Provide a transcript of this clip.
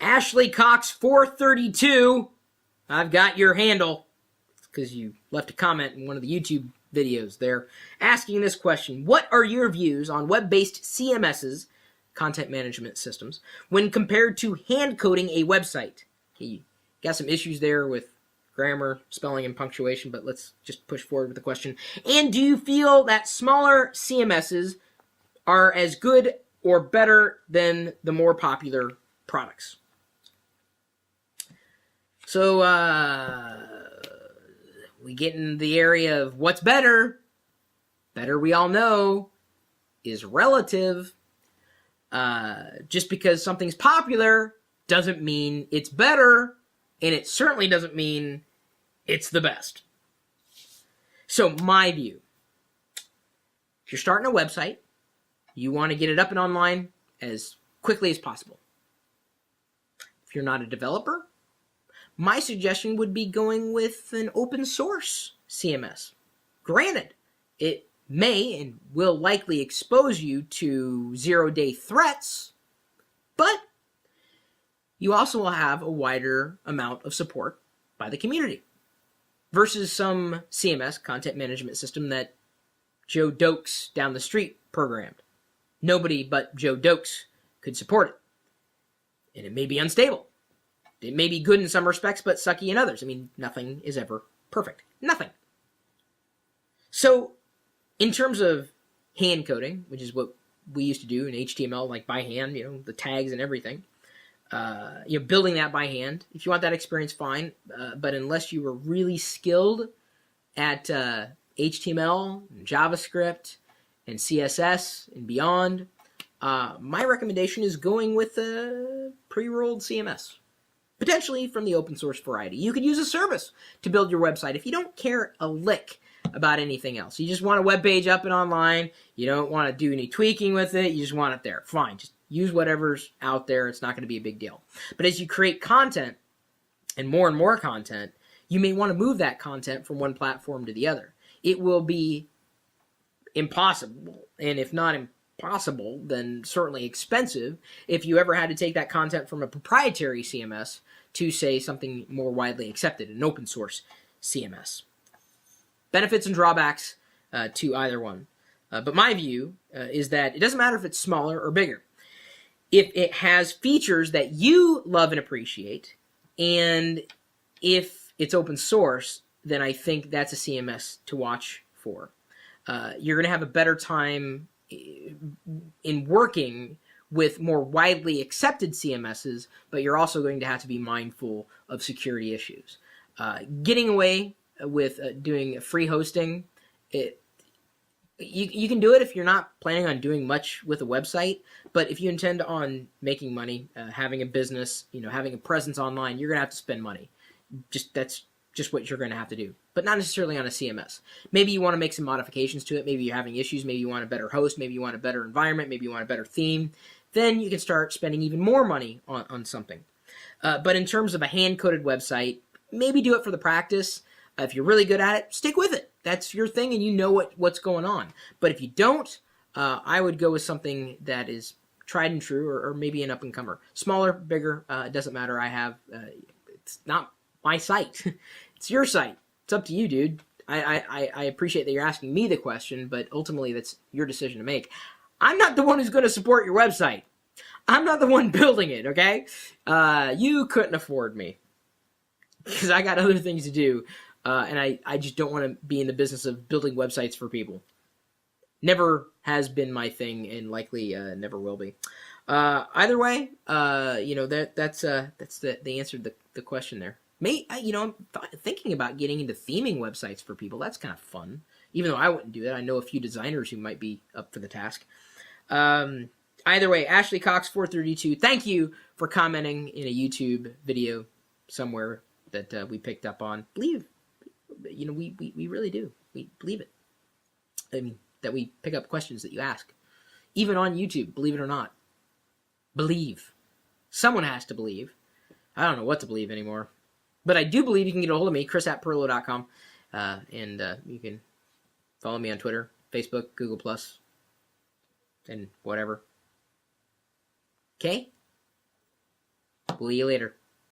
Ashley Cox 432, I've got your handle because you left a comment in one of the YouTube videos there asking this question. What are your views on web-based CMSs, content management systems, when compared to hand coding a website? Okay, you got some issues there with grammar, spelling, and punctuation, but let's just push forward with the question. And do you feel that smaller CMSs are as good or better than the more popular products? So, we get in the area of what's better. Better, we all know, is relative. Just because something's popular doesn't mean it's better, and it certainly doesn't mean it's the best. So, my view. If you're starting a website, you want to get it up and online as quickly as possible. If you're not a developer, my suggestion would be going with an open source CMS. Granted, it may and will likely expose you to zero-day threats, but you also will have a wider amount of support by the community versus some CMS, content management system, that Joe Dokes down the street programmed. Nobody but Joe Dokes could support it. And it may be unstable. It may be good in some respects, but sucky in others. I mean, nothing is ever perfect. Nothing. So, in terms of hand coding, which is what we used to do in HTML, like by hand, the tags and everything, building that by hand. If you want that experience, fine. But unless you were really skilled at HTML, and JavaScript, and CSS, and beyond, my recommendation is going with a pre-rolled CMS. Potentially from the open source variety. You could use a service to build your website if you don't care a lick about anything else. You just want a web page up and online. You don't want to do any tweaking with it. You just want it there. Fine. Just use whatever's out there. It's not going to be a big deal. But as you create content and more content, you may want to move that content from one platform to the other. It will be impossible, and if not impossible, then certainly expensive, if you ever had to take that content from a proprietary CMS to, say, something more widely accepted, an open source CMS. Benefits and drawbacks to either one. But my view is that it doesn't matter if it's smaller or bigger. If it has features that you love and appreciate, and if it's open source, then I think that's a CMS to watch for. You're going to have a better time in working with more widely accepted CMSs, but you're also going to have to be mindful of security issues. Getting away with doing free hosting, you can do it if you're not planning on doing much with a website, but if you intend on making money, having a business, having a presence online, you're going to have to spend money. That's just what you're going to have to do, but not necessarily on a CMS. Maybe you want to make some modifications to it. Maybe you're having issues. Maybe you want a better host. Maybe you want a better environment. Maybe you want a better theme. Then you can start spending even more money on something. But in terms of a hand-coded website, maybe do it for the practice. If you're really good at it, stick with it. That's your thing, and you know what's going on. But if you don't, I would go with something that is tried and true, or maybe an up-and-comer. Smaller, bigger, it doesn't matter. It's not my site. It's your site. It's up to you, dude. I appreciate that you're asking me the question, but ultimately that's your decision to make. I'm not the one who's going to support your website. I'm not the one building it, okay? You couldn't afford me because I got other things to do, and I just don't want to be in the business of building websites for people. Never has been my thing, and likely never will be. Either way, that's the answer to the question there. I'm thinking about getting into theming websites for people. That's kind of fun. Even though I wouldn't do that, I know a few designers who might be up for the task. Either way, Ashley Cox 432, thank you for commenting in a YouTube video somewhere that we picked up on. We really do. We believe it. I mean, that we pick up questions that you ask. Even on YouTube, believe it or not. Believe. Someone has to believe. I don't know what to believe anymore. But I do believe you can get a hold of me, chris@perlo.com, and you can follow me on Twitter, Facebook, Google+, and whatever. Okay? Probably you later.